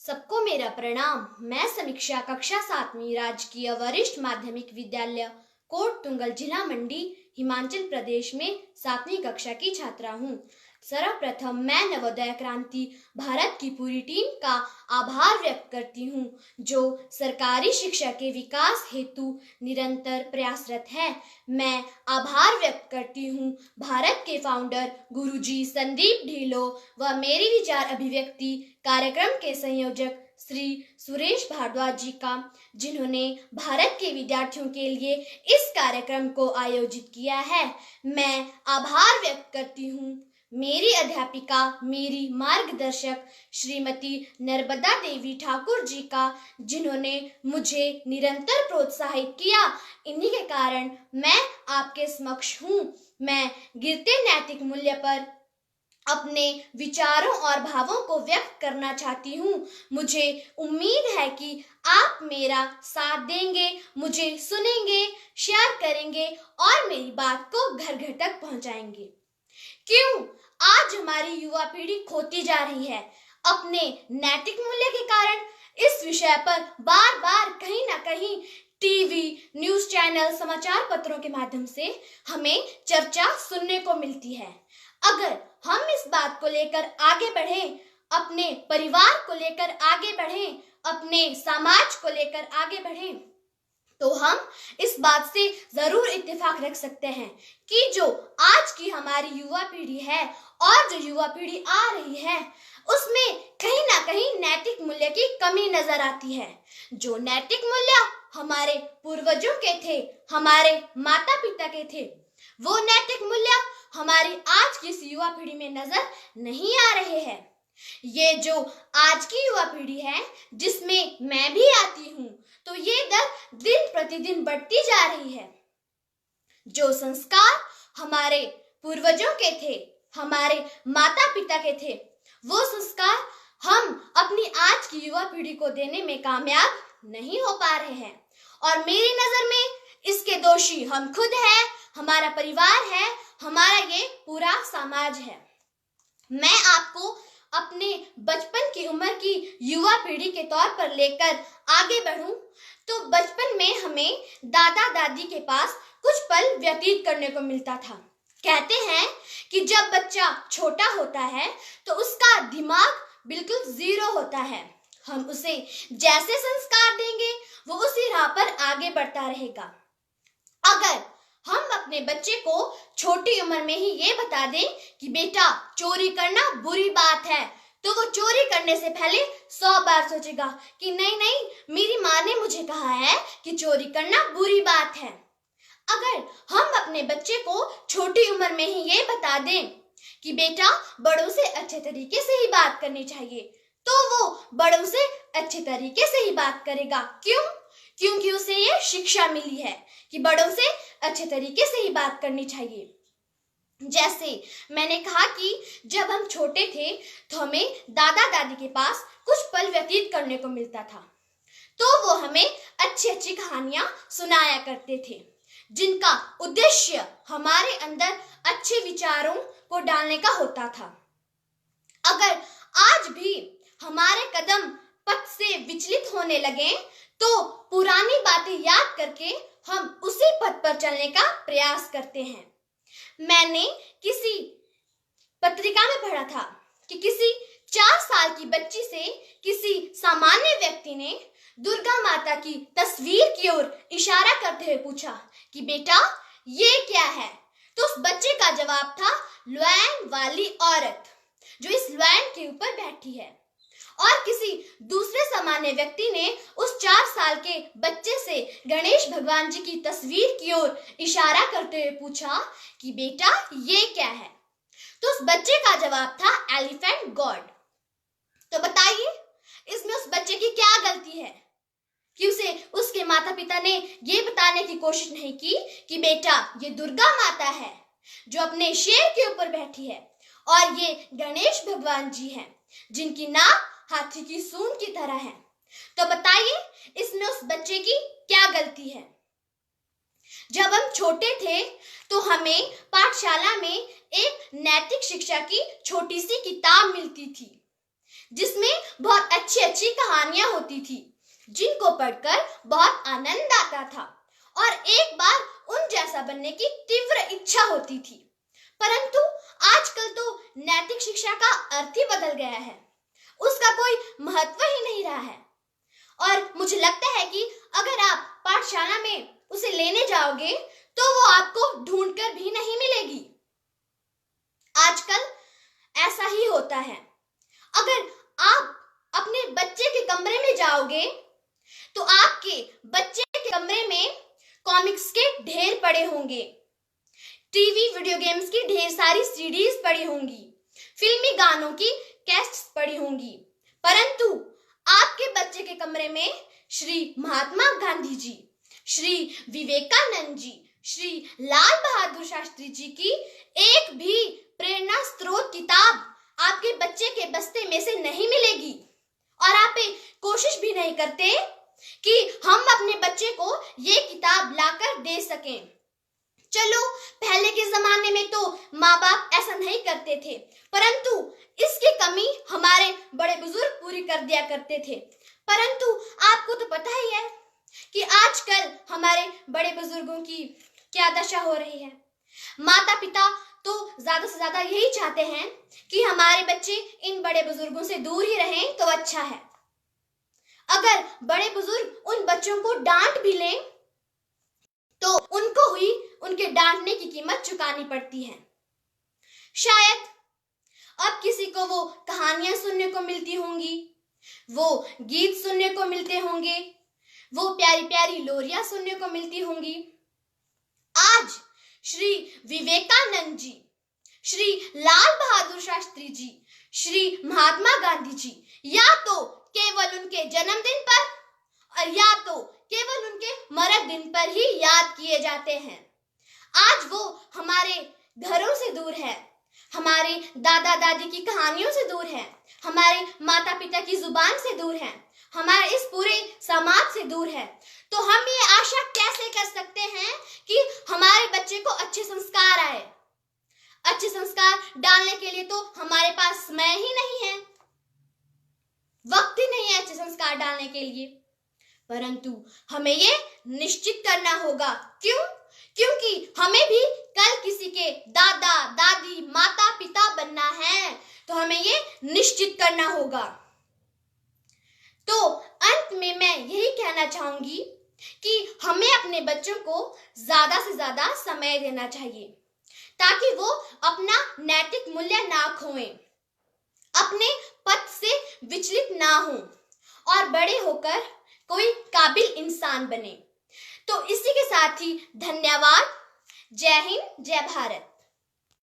सबको मेरा प्रणाम। मैं समीक्षा कक्षा 7वीं राजकीय वरिष्ठ माध्यमिक विद्यालय कोट तुंगल जिला मंडी हिमाचल प्रदेश में 7वीं कक्षा की छात्रा हूँ। सर्वप्रथम मैं नवोदय क्रांति भारत की पूरी टीम का आभार व्यक्त करती हूँ जो सरकारी शिक्षा के विकास हेतु निरंतर प्रयासरत है। मैं आभार व्यक्त करती हूँ भारत के फाउंडर गुरुजी संदीप ढीलो व मेरी विचार अभिव्यक्ति कार्यक्रम के संयोजक श्री सुरेश भारद्वाज जी का, जिन्होंने भारत के विद्यार्थियों के लिए इस कार्यक्रम को आयोजित किया है। मैं आभार व्यक्त करती हूँ मेरी अध्यापिका, मेरी मार्गदर्शक श्रीमती नर्मदा देवी ठाकुर जी का, जिन्होंने मुझे निरंतर प्रोत्साहित किया। इन्हीं के कारण मैं आपके समक्ष हूँ। मैं गिरते नैतिक मूल्य पर अपने विचारों और भावों को व्यक्त करना चाहती हूँ। मुझे उम्मीद है कि आप मेरा साथ देंगे, मुझे सुनेंगे, शेयर करेंगे और मेरी बात को घर घर तक पहुँचाएंगे। क्यों आज हमारी युवा पीढ़ी खोती जा रही है? अपने नैतिक मूल्य के कारण। इस विषय पर बार बार कहीं ना कहीं टीवी, न्यूज चैनल, समाचार पत्रों के माध्यम से हमें चर्चा सुनने को मिलती है। अगर हम इस बात को लेकर आगे बढ़ें, अपने परिवार को लेकर आगे बढ़ें, अपने समाज को लेकर आगे बढ़ें, तो हम इस बात से जरूर इत्तेफाक रख सकते हैं कि जो आज की हमारी युवा पीढ़ी है और जो युवा पीढ़ी आ रही है, उसमें कहीं ना कहीं नैतिक मूल्य की कमी नजर आती है। जो नैतिक मूल्य हमारे पूर्वजों के थे, हमारे माता पिता के थे, वो नैतिक मूल्य हमारी आज की इस युवा पीढ़ी में नजर नहीं आ रहे हैं। ये जो आज की युवा पीढ़ी है, जिसमें मैं भी आती हूँ, तो ये दर दिन प्रतिदिन बढ़ती जा रही है। जो संस्कार हमारे पूर्वजों के थे, हमारे माता पिता के थे, वो संस्कार हम अपनी आज की युवा पीढ़ी को देने में कामयाब नहीं हो पा रहे हैं। और मेरी नजर में इसके दोषी हम खुद हैं, हमारा परिवार है, हमारा ये पूरा समाज है। मैं आपको अपने बचपन की उम्र की युवा पीढ़ी के तौर पर लेकर आगे बढ़ूं, तो बचपन में हमें दादा दादी के पास कुछ पल व्यतीत करने को मिलता था। कहते हैं कि जब बच्चा छोटा होता है तो उसका दिमाग बिल्कुल जीरो होता है। हम उसे जैसे संस्कार देंगे वो उसी राह पर आगे बढ़ता रहेगा। अगर हम अपने बच्चे को छोटी उम्र में ही ये बता दें कि बेटा चोरी करना बुरी बात है, तो वो चोरी करने से पहले 100 बार सोचेगा कि नहीं नहीं, मेरी माँ ने मुझे कहा है कि चोरी करना बुरी बात है। अगर हम अपने बच्चे को छोटी उम्र में ही ये बता दें कि बेटा बड़ों से अच्छे तरीके से ही बात करनी चाहिए, तो वो बड़ों से अच्छे तरीके से ही बात करेगा। क्यों? क्योंकि उसे ये शिक्षा मिली है कि बड़ों से अच्छे तरीके से ही बात करनी चाहिए। जैसे मैंने कहा कि जब हम छोटे थे तो हमें दादा दादी के पास कुछ पल व्यतीत करने को मिलता था, तो वो हमें अच्छी अच्छी कहानियां सुनाया करते थे, जिनका उद्देश्य हमारे अंदर अच्छे विचारों को डालने का होता था। अगर आज भी हमारे कदम पथ से विचलित होने लगे तो पुरानी बातें याद करके हम उसी पथ पर चलने का प्रयास करते हैं। मैंने किसी पत्रिका में पढ़ा था कि किसी 4 साल की बच्ची से किसी सामान्य व्यक्ति ने दुर्गा माता की तस्वीर की ओर इशारा करते हुए पूछा कि बेटा ये क्या है? तो उस बच्चे का जवाब था लॉयन वाली औरत जो इस लॉयन के ऊपर बैठी है। और किसी दूसरे सामान्य व्यक्ति ने उस 4 साल के बच्चे से गणेश भगवान जी की तस्वीर की ओर इशारा करते हुए पूछा कि बेटा ये क्या है? तो उस बच्चे का जवाब था एलिफेंट गॉड। तो बताइए इसमें उस बच्चे की क्या गलती है कि उसे उसके माता पिता ने ये बताने की कोशिश नहीं की कि बेटा ये दुर्गा माता है जो अपने शेर के ऊपर बैठी है, और ये गणेश भगवान जी हैं जिनकी नाक हाथी की सूंड की तरह है। तो बताइए इसमें उस बच्चे की क्या गलती है? जब हम छोटे थे तो हमें पाठशाला में एक नैतिक शिक्षा की छोटी सी किताब मिलती थी, जिसमें बहुत अच्छी अच्छी कहानियां होती थी जिनको पढ़कर बहुत आनंद आता था और एक बार उन जैसा बनने की तीव्र इच्छा होती थी। परंतु आजकल तो नैतिक शिक्षा का अर्थ ही बदल गया है, उसका कोई महत्व ही नहीं रहा है और मुझे लगता है कि अगर आप पाठशाला में उसे लेने जाओगे तो वो आपको ढूंढकर भी नहीं मिलेगी। आजकल ऐसा ही होता है। अगर आप अपने बच्चे के कमरे में जाओगे तो आपके बच्चे के कमरे में कॉमिक्स के ढेर पड़े होंगे, टीवी वीडियो गेम्स की ढेर सारी सीडीज पड़ी होंगी, फिल्मी गानों की कैसेट्स पड़ी होंगी, परंतु आपके बच्चे के कमरे में श्री महात्मा गांधी जी, श्री विवेकानंद जी, श्री लाल बहादुर शास्त्री जी की एक भी प्रेरणा स्रोत किताब आपके बच्चे के बस्ते में से नहीं मिलेगी और आप कोशिश भी नहीं करते कि हम अपने बच्चे को ये किताब लाकर दे सकें। चलो पहले के जमाने में तो माँ बाप ऐसा नहीं करते थे, परंतु इसकी कमी हमारे बड़े बुजुर्ग पूरी कर दिया करते थे। परंतु आपको तो पता ही है कि आजकल हमारे बड़े बुजुर्गों की क्या दशा हो रही है। माता पिता तो ज्यादा से ज्यादा यही चाहते हैं कि हमारे बच्चे इन बड़े बुजुर्गों से दूर ही रहें तो अच्छा है। अगर बड़े बुजुर्ग उन बच्चों को डांट भी लें तो उनको ही उनके डांटने की कीमत चुकानी पड़ती है। शायद अब किसी को वो कहानियां सुनने को मिलती होंगी, वो गीत सुनने को मिलते होंगे, वो प्यारी प्यारी लोरियां सुनने को मिलती होंगी। आज श्री विवेकानंद जी, श्री लाल बहादुर शास्त्री जी, श्री महात्मा गांधी जी या तो केवल उनके जन्मदिन पर और या तो केवल उनके मरण दिन पर ही याद किए जाते हैं। आज वो हमारे घरों से दूर है, हमारे दादा दादी की कहानियों से दूर है, हमारे माता पिता की जुबान से दूर है, हमारे इस पूरे समाज से दूर है। तो हम ये आशा कैसे कर सकते हैं कि हमारे बच्चे को अच्छे संस्कार आए? अच्छे संस्कार डालने के लिए तो हमारे पास समय ही नहीं है, वक्त ही नहीं है अच्छे संस्कार डालने के लिए। परंतु हमें ये निश्चित करना होगा। क्यों? क्योंकि हमें भी कल किसी के दादा दादी माता पिता बनना है, तो हमें ये निश्चित करना होगा। तो अंत में मैं यही कहना चाहूंगी कि हमें अपने बच्चों को ज्यादा से ज्यादा समय देना चाहिए ताकि वो अपना नैतिक मूल्य ना खोएं, अपने पथ से विचलित ना हों और बड़े होकर कोई काबिल इंसान बने। तो इसी के साथ ही धन्यवाद। जय हिंद, जय भारत।